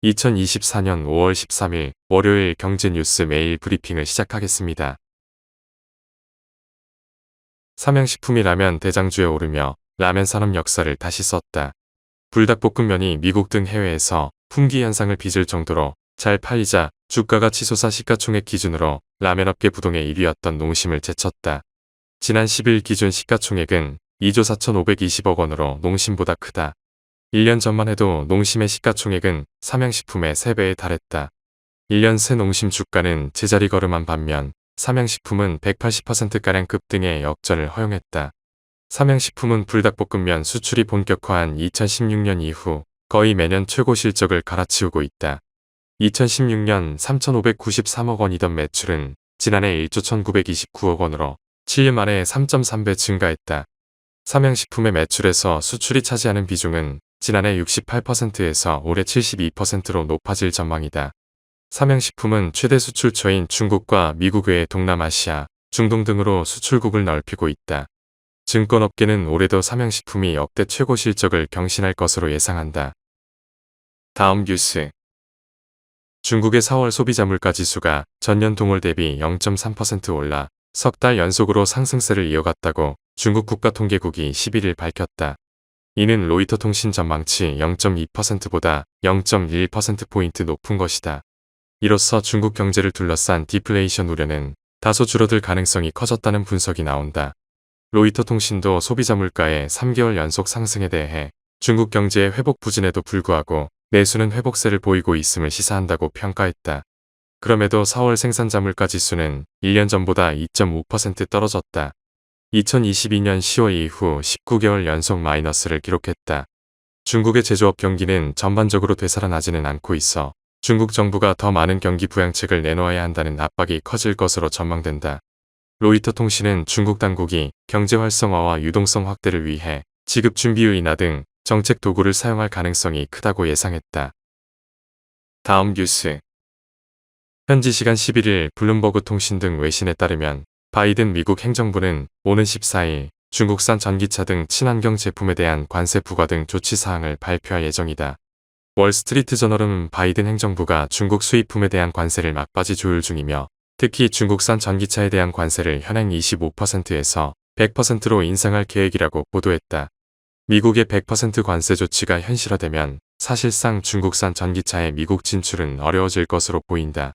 2024년 5월 13일 월요일 경제뉴스 매일 브리핑을 시작하겠습니다. 삼양식품이 라면 대장주에 오르며 라면 산업 역사를 다시 썼다. 불닭볶음면이 미국 등 해외에서 품귀 현상을 빚을 정도로 잘 팔리자 주가가 치솟아 시가총액 기준으로 라면업계 부동의 1위였던 농심을 제쳤다. 지난 10일 기준 시가총액은 2조 4,520억 원으로 농심보다 크다. 1년 전만 해도 농심의 시가총액은 삼양식품의 3배에 달했다. 1년 새 농심 주가는 제자리 걸음한 반면 삼양식품은 180%가량 급등의 역전을 허용했다. 삼양식품은 불닭볶음면 수출이 본격화한 2016년 이후 거의 매년 최고 실적을 갈아치우고 있다. 2016년 3,593억 원이던 매출은 지난해 1조 1,929억 원으로 7년 만에 3.3배 증가했다. 삼양식품의 매출에서 수출이 차지하는 비중은 지난해 68%에서 올해 72%로 높아질 전망이다. 삼양식품은 최대 수출처인 중국과 미국 외의 동남아시아, 중동 등으로 수출국을 넓히고 있다. 증권업계는 올해도 삼양식품이 역대 최고 실적을 경신할 것으로 예상한다. 다음 뉴스. 중국의 4월 소비자 물가지수가 전년 동월 대비 0.3% 올라 석 달 연속으로 상승세를 이어갔다고 중국 국가통계국이 11일 밝혔다. 이는 로이터 통신 전망치 0.2%보다 0.1%포인트 높은 것이다. 이로써 중국 경제를 둘러싼 디플레이션 우려는 다소 줄어들 가능성이 커졌다는 분석이 나온다. 로이터 통신도 소비자 물가의 3개월 연속 상승에 대해 중국 경제의 회복 부진에도 불구하고 내수는 회복세를 보이고 있음을 시사한다고 평가했다. 그럼에도 4월 생산자 물가 지수는 1년 전보다 2.5% 떨어졌다. 2022년 10월 이후 19개월 연속 마이너스를 기록했다. 중국의 제조업 경기는 전반적으로 되살아나지는 않고 있어 중국 정부가 더 많은 경기 부양책을 내놓아야 한다는 압박이 커질 것으로 전망된다. 로이터 통신은 중국 당국이 경제 활성화와 유동성 확대를 위해 지급준비율 인하 등 정책 도구를 사용할 가능성이 크다고 예상했다. 다음 뉴스. 현지 시간 11일 블룸버그 통신 등 외신에 따르면 바이든 미국 행정부는 오는 14일 중국산 전기차 등 친환경 제품에 대한 관세 부과 등 조치사항을 발표할 예정이다. 월스트리트 저널은 바이든 행정부가 중국 수입품에 대한 관세를 막바지 조율 중이며 특히 중국산 전기차에 대한 관세를 현행 25%에서 100%로 인상할 계획이라고 보도했다. 미국의 100% 관세 조치가 현실화되면 사실상 중국산 전기차의 미국 진출은 어려워질 것으로 보인다.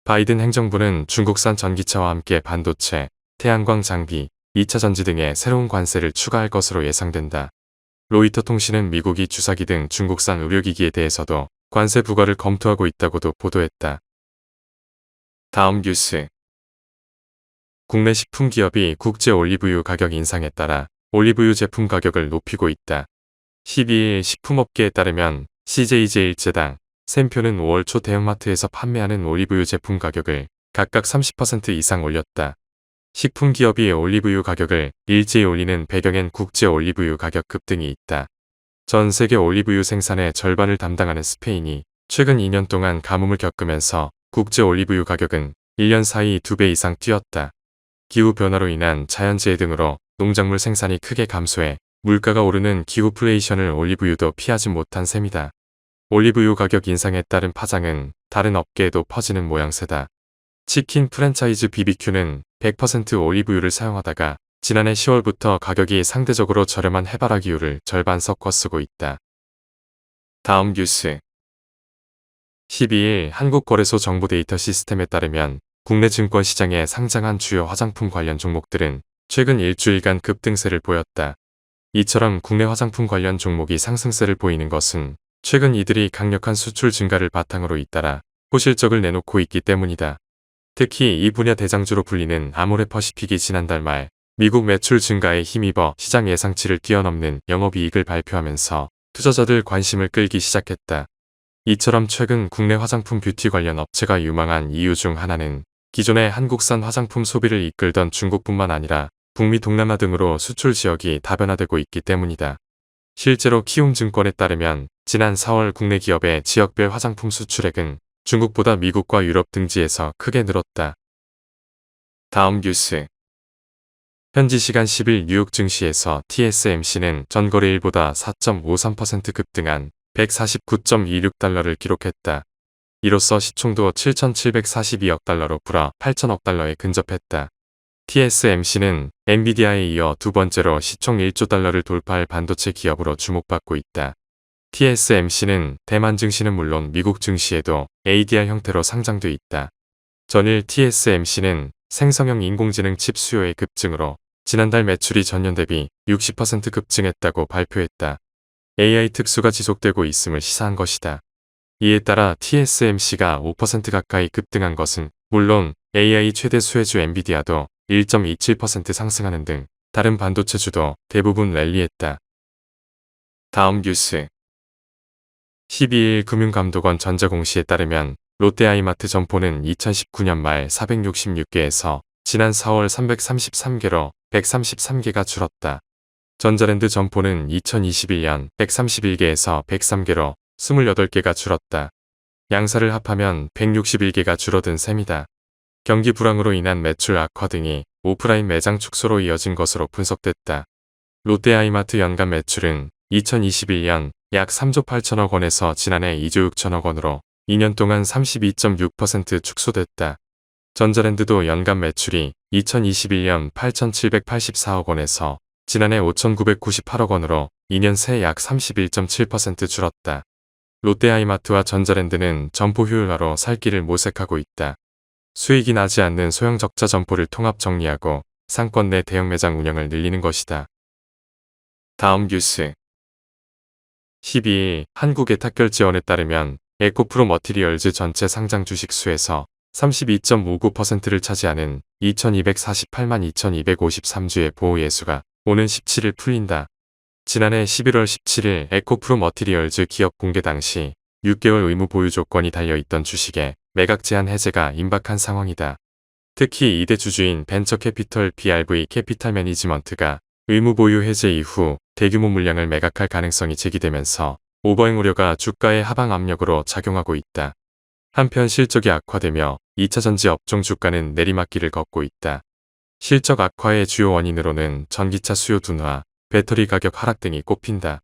바이든 행정부는 중국산 전기차와 함께 반도체, 태양광 장비, 2차 전지 등의 새로운 관세를 추가할 것으로 예상된다. 로이터 통신은 미국이 주사기 등 중국산 의료기기에 대해서도 관세 부과를 검토하고 있다고도 보도했다. 다음 뉴스. 국내 식품기업이 국제 올리브유 가격 인상에 따라 올리브유 제품 가격을 높이고 있다. 12일 식품업계에 따르면 CJ제 일제당, 샘표는 5월 초 대형마트에서 판매하는 올리브유 제품 가격을 각각 30% 이상 올렸다. 식품기업이 올리브유 가격을 일제히 올리는 배경엔 국제 올리브유 가격 급등이 있다. 전 세계 올리브유 생산의 절반을 담당하는 스페인이 최근 2년 동안 가뭄을 겪으면서 국제 올리브유 가격은 1년 사이 2배 이상 뛰었다. 기후변화로 인한 자연재해 등으로 농작물 생산이 크게 감소해 물가가 오르는 기후플레이션을 올리브유도 피하지 못한 셈이다. 올리브유 가격 인상에 따른 파장은 다른 업계에도 퍼지는 모양새다. 치킨 프랜차이즈 BBQ는 100% 올리브유를 사용하다가 지난해 10월부터 가격이 상대적으로 저렴한 해바라기유를 절반 섞어 쓰고 있다. 다음 뉴스. 12일 한국거래소 정보데이터 시스템에 따르면 국내 증권시장에 상장한 주요 화장품 관련 종목들은 최근 일주일간 급등세를 보였다. 이처럼 국내 화장품 관련 종목이 상승세를 보이는 것은 최근 이들이 강력한 수출 증가를 바탕으로 잇따라 호실적을 내놓고 있기 때문이다. 특히 이 분야 대장주로 불리는 아모레퍼시픽이 지난달 말 미국 매출 증가에 힘입어 시장 예상치를 뛰어넘는 영업이익을 발표하면서 투자자들 관심을 끌기 시작했다. 이처럼 최근 국내 화장품 뷰티 관련 업체가 유망한 이유 중 하나는 기존의 한국산 화장품 소비를 이끌던 중국뿐만 아니라 북미 동남아 등으로 수출 지역이 다변화되고 있기 때문이다. 실제로 키움증권에 따르면 지난 4월 국내 기업의 지역별 화장품 수출액은 중국보다 미국과 유럽 등지에서 크게 늘었다. 다음 뉴스. 현지 시간 10일 뉴욕 증시에서 TSMC는 전거래일보다 4.53% 급등한 149.26달러를 기록했다. 이로써 시총도 7,742억 달러로 불어 8천억 달러에 근접했다. TSMC는 엔비디아에 이어 두 번째로 시총 1조 달러를 돌파할 반도체 기업으로 주목받고 있다. TSMC는 대만 증시는 물론 미국 증시에도 ADR 형태로 상장돼 있다. 전일 TSMC는 생성형 인공지능 칩 수요의 급증으로 지난달 매출이 전년 대비 60% 급증했다고 발표했다. AI 특수가 지속되고 있음을 시사한 것이다. 이에 따라 TSMC가 5% 가까이 급등한 것은 물론 AI 최대 수혜주 엔비디아도 1.27% 상승하는 등 다른 반도체주도 대부분 랠리했다. 다음 뉴스. 12일 금융감독원 전자공시에 따르면 롯데아이마트 점포는 2019년 말 466개에서 지난 4월 333개로 133개가 줄었다. 전자랜드 점포는 2021년 131개에서 103개로 28개가 줄었다. 양사를 합하면 161개가 줄어든 셈이다. 경기 불황으로 인한 매출 악화 등이 오프라인 매장 축소로 이어진 것으로 분석됐다. 롯데아이마트 연간 매출은 2021년 약 3조 8천억 원에서 지난해 2조 6천억 원으로 2년 동안 32.6% 축소됐다. 전자랜드도 연간 매출이 2021년 8,784억 원에서 지난해 5,998억 원으로 2년 새 약 31.7% 줄었다. 롯데아이마트와 전자랜드는 점포 효율화로 살 길을 모색하고 있다. 수익이 나지 않는 소형 적자 점포를 통합 정리하고 상권 내 대형 매장 운영을 늘리는 것이다. 다음 뉴스. 12일 한국의 탁결 지원에 따르면 에코프로 머티리얼즈 전체 상장 주식 수에서 32.59%를 차지하는 2248만 2253주의 보호 예수가 오는 17일 풀린다. 지난해 11월 17일 에코프로 머티리얼즈 기업 공개 당시 6개월 의무 보유 조건이 달려있던 주식에 매각 제한 해제가 임박한 상황이다. 특히 2대 주주인 벤처캐피털 BRV 캐피탈 매니지먼트가 의무 보유 해제 이후 대규모 물량을 매각할 가능성이 제기되면서 오버행 우려가 주가의 하방 압력으로 작용하고 있다. 한편 실적이 악화되며 2차전지 업종 주가는 내리막길을 걷고 있다. 실적 악화의 주요 원인으로는 전기차 수요 둔화, 배터리 가격 하락 등이 꼽힌다.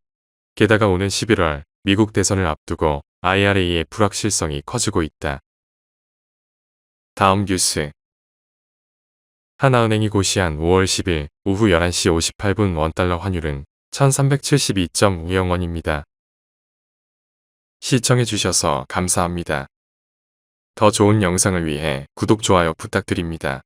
게다가 오는 11월 미국 대선을 앞두고 IRA의 불확실성이 커지고 있다. 다음 뉴스. 하나은행이 고시한 5월 10일 오후 11시 58분 원달러 환율은 1372.50원입니다. 시청해주셔서 감사합니다. 더 좋은 영상을 위해 구독, 좋아요 부탁드립니다.